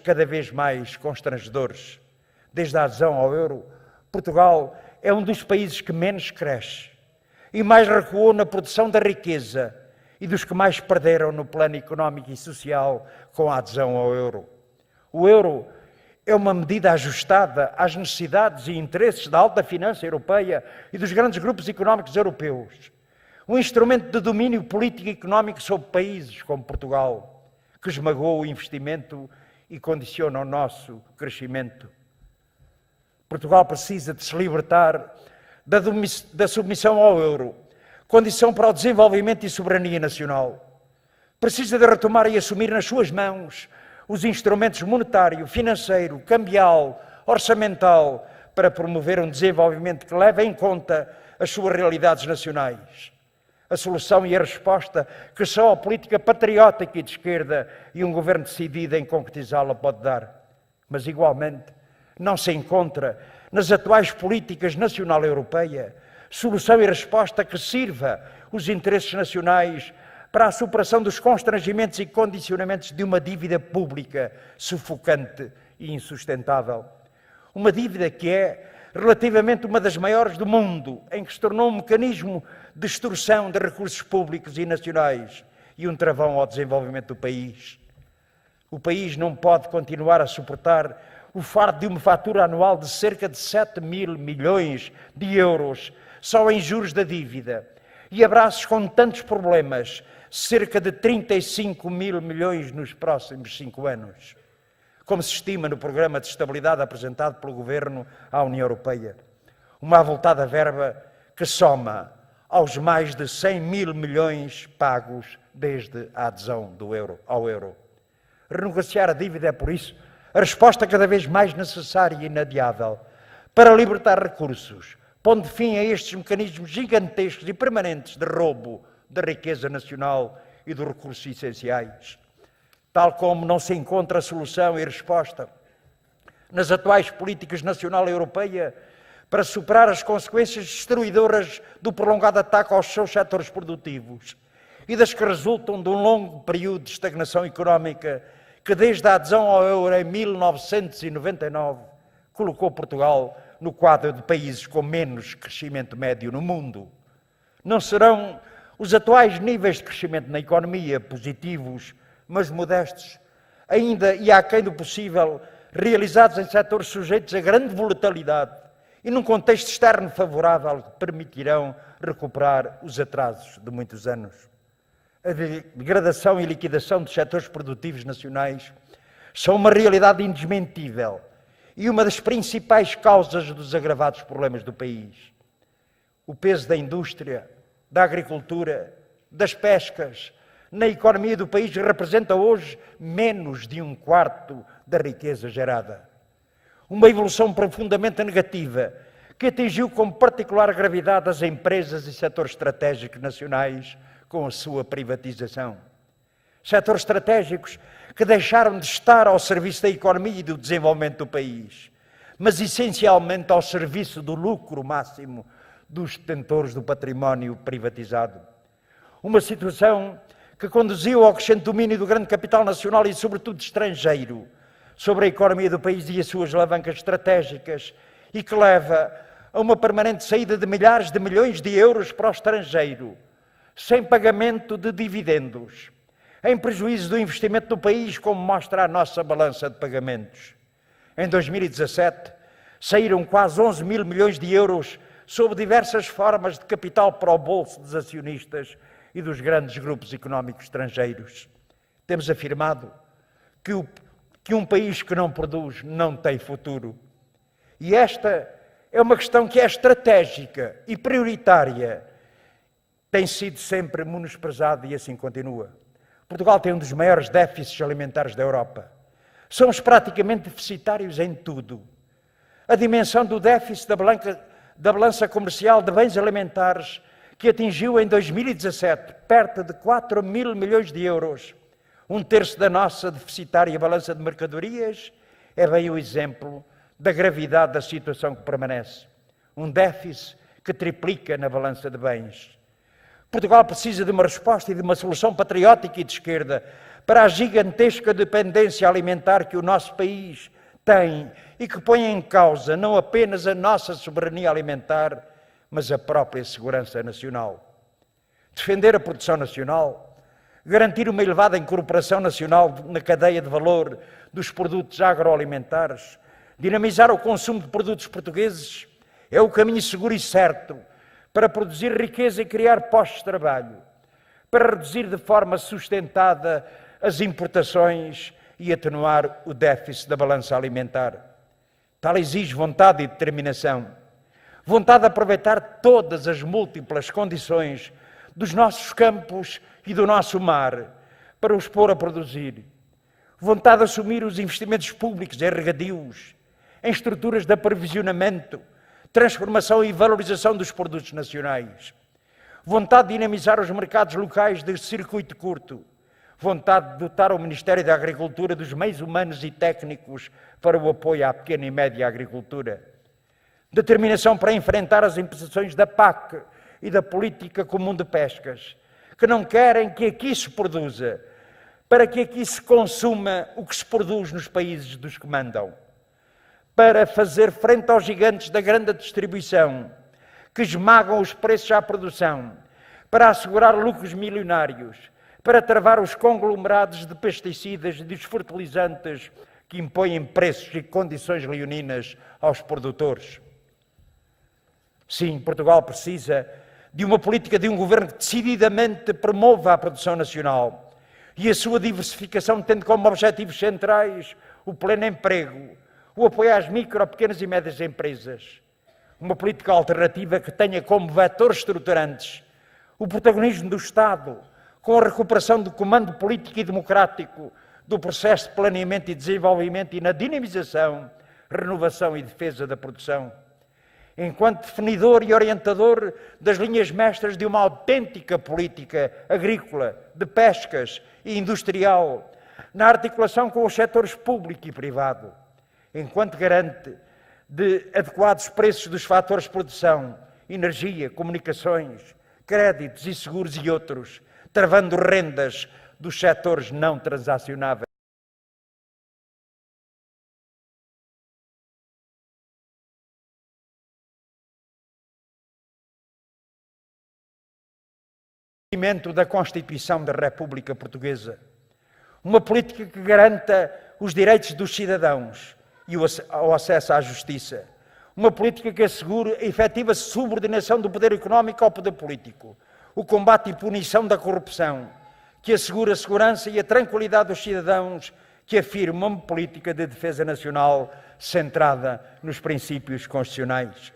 cada vez mais constrangedores. Desde a adesão ao euro, Portugal é um dos países que menos cresce e mais recuou na produção da riqueza e dos que mais perderam no plano económico e social com a adesão ao euro. O euro é uma medida ajustada às necessidades e interesses da alta finança europeia e dos grandes grupos económicos europeus. Um instrumento de domínio político e económico sobre países como Portugal, que esmagou o investimento e condiciona o nosso crescimento. Portugal precisa de se libertar da submissão ao euro, condição para o desenvolvimento e soberania nacional. Precisa de retomar e assumir nas suas mãos os instrumentos monetário, financeiro, cambial, orçamental, para promover um desenvolvimento que leve em conta as suas realidades nacionais. A solução e a resposta que só a política patriótica e de esquerda e um governo decidido em concretizá-la pode dar. Mas, igualmente, não se encontra nas atuais políticas nacional e europeia solução e resposta que sirva os interesses nacionais para a superação dos constrangimentos e condicionamentos de uma dívida pública sufocante e insustentável. Uma dívida que é relativamente uma das maiores do mundo, em que se tornou um mecanismo de extorsão de recursos públicos e nacionais e um travão ao desenvolvimento do país. O país não pode continuar a suportar o fardo de uma fatura anual de cerca de 7 mil milhões de euros só em juros da dívida e abraços com tantos problemas, cerca de 35 mil milhões nos próximos 5 anos, como se estima no programa de estabilidade apresentado pelo Governo à União Europeia. Uma avultada verba que soma aos mais de 100 mil milhões pagos desde a adesão ao euro. Renegociar a dívida é, por isso, a resposta cada vez mais necessária e inadiável para libertar recursos, pondo fim a estes mecanismos gigantescos e permanentes de roubo da riqueza nacional e dos recursos essenciais. Tal como não se encontra solução e resposta nas atuais políticas nacional e europeia para superar as consequências destruidoras do prolongado ataque aos seus setores produtivos e das que resultam de um longo período de estagnação económica que desde a adesão ao euro em 1999 colocou Portugal no quadro de países com menos crescimento médio no mundo. Não serão os atuais níveis de crescimento na economia positivos, mas modestos, ainda e aquém do possível, realizados em setores sujeitos a grande volatilidade e num contexto externo favorável que permitirão recuperar os atrasos de muitos anos. A degradação e liquidação dos setores produtivos nacionais são uma realidade indesmentível e uma das principais causas dos agravados problemas do país. O peso da indústria, da agricultura, das pescas, na economia do país representa hoje menos de 1/4 da riqueza gerada. Uma evolução profundamente negativa que atingiu com particular gravidade as empresas e setores estratégicos nacionais com a sua privatização. Setores estratégicos que deixaram de estar ao serviço da economia e do desenvolvimento do país, mas essencialmente ao serviço do lucro máximo dos detentores do património privatizado. Uma situação que conduziu ao crescente domínio do grande capital nacional e, sobretudo, estrangeiro, sobre a economia do país e as suas alavancas estratégicas e que leva a uma permanente saída de milhares de milhões de euros para o estrangeiro, sem pagamento de dividendos, em prejuízo do investimento no país, como mostra a nossa balança de pagamentos. Em 2017, saíram quase 11 mil milhões de euros sob diversas formas de capital para o bolso dos acionistas e dos grandes grupos económicos estrangeiros. Temos afirmado que um país que não produz não tem futuro. E esta é uma questão que é estratégica e prioritária. Tem sido sempre menosprezada e assim continua. Portugal tem um dos maiores déficits alimentares da Europa. Somos praticamente deficitários em tudo. A dimensão do déficit da balança comercial de bens alimentares, que atingiu em 2017 perto de 4 mil milhões de euros, 1/3 da nossa deficitária balança de mercadorias, é bem o exemplo da gravidade da situação que permanece. Um déficit que triplica na balança de bens. Portugal precisa de uma resposta e de uma solução patriótica e de esquerda para a gigantesca dependência alimentar que o nosso país tem e que põe em causa não apenas a nossa soberania alimentar, mas a própria segurança nacional. Defender a produção nacional, garantir uma elevada incorporação nacional na cadeia de valor dos produtos agroalimentares, dinamizar o consumo de produtos portugueses é o caminho seguro e certo para produzir riqueza e criar postos de trabalho, para reduzir de forma sustentada as importações e atenuar o déficit da balança alimentar. Tal exige vontade e determinação, vontade de aproveitar todas as múltiplas condições dos nossos campos e do nosso mar para os pôr a produzir, vontade de assumir os investimentos públicos em regadios, em estruturas de aprovisionamento, transformação e valorização dos produtos nacionais, vontade de dinamizar os mercados locais de circuito curto, vontade de dotar o Ministério da Agricultura dos meios humanos e técnicos para o apoio à pequena e média agricultura, determinação para enfrentar as imposições da PAC e da Política Comum de Pescas, que não querem que aqui se produza, para que aqui se consuma o que se produz nos países dos que mandam, para fazer frente aos gigantes da grande distribuição, que esmagam os preços à produção, para assegurar lucros milionários, para travar os conglomerados de pesticidas e dos fertilizantes que impõem preços e condições leoninas aos produtores. Sim, Portugal precisa de uma política de um governo que decididamente promova a produção nacional e a sua diversificação, tendo como objetivos centrais o pleno emprego, o apoio às micro, pequenas e médias empresas. Uma política alternativa que tenha como vetores estruturantes o protagonismo do Estado, com a recuperação do comando político e democrático do processo de planeamento e desenvolvimento e na dinamização, renovação e defesa da produção. Enquanto definidor e orientador das linhas mestras de uma autêntica política agrícola, de pescas e industrial, na articulação com os setores público e privado, enquanto garante de adequados preços dos fatores de produção, energia, comunicações, créditos e seguros e outros, travando rendas dos setores não transacionáveis. Da Constituição da República Portuguesa, uma política que garanta os direitos dos cidadãos e o acesso à justiça, uma política que assegure a efetiva subordinação do poder económico ao poder político, o combate e punição da corrupção, que assegure a segurança e a tranquilidade dos cidadãos, que afirma uma política de defesa nacional centrada nos princípios constitucionais.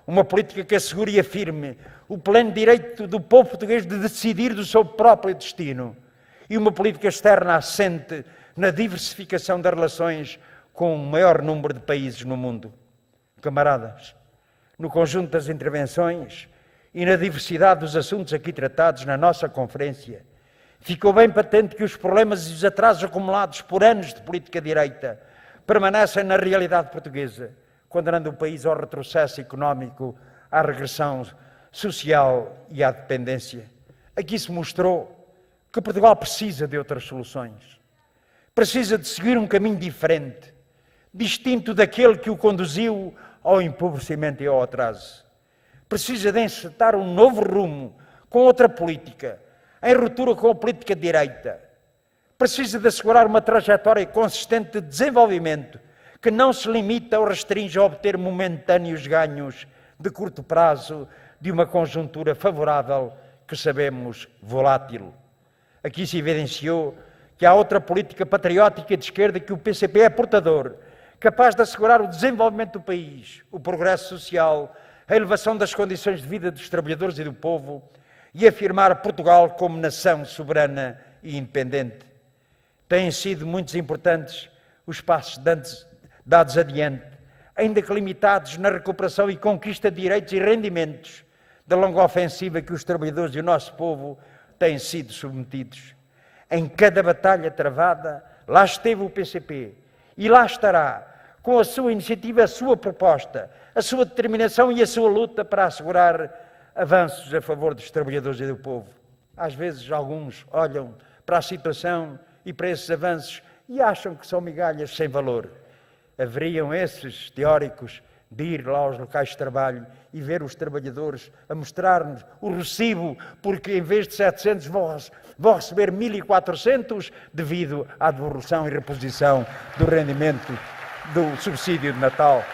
Uma política que assegure e afirme o pleno direito do povo português de decidir do seu próprio destino. E uma política externa assente na diversificação das relações com o maior número de países no mundo. Camaradas, no conjunto das intervenções e na diversidade dos assuntos aqui tratados na nossa conferência, ficou bem patente que os problemas e os atrasos acumulados por anos de política direita permanecem na realidade portuguesa, condenando o país ao retrocesso económico, à regressão social e à dependência. Aqui se mostrou que Portugal precisa de outras soluções. Precisa de seguir um caminho diferente, distinto daquele que o conduziu ao empobrecimento e ao atraso. Precisa de encetar um novo rumo, com outra política, em ruptura com a política de direita. Precisa de assegurar uma trajetória consistente de desenvolvimento, que não se limita ou restringe a obter momentâneos ganhos de curto prazo de uma conjuntura favorável que sabemos volátil. Aqui se evidenciou que há outra política patriótica de esquerda que o PCP é portador, capaz de assegurar o desenvolvimento do país, o progresso social, a elevação das condições de vida dos trabalhadores e do povo e afirmar Portugal como nação soberana e independente. Têm sido muito importantes os passos dados adiante, ainda que limitados na recuperação e conquista de direitos e rendimentos da longa ofensiva que os trabalhadores e o nosso povo têm sido submetidos. Em cada batalha travada, lá esteve o PCP e lá estará, com a sua iniciativa, a sua proposta, a sua determinação e a sua luta para assegurar avanços a favor dos trabalhadores e do povo. Às vezes alguns olham para a situação e para esses avanços e acham que são migalhas sem valor. Haveriam esses teóricos de ir lá aos locais de trabalho e ver os trabalhadores a mostrar-nos o recibo, porque em vez de 700 vão receber 1.400 devido à devolução e reposição do rendimento do subsídio de Natal.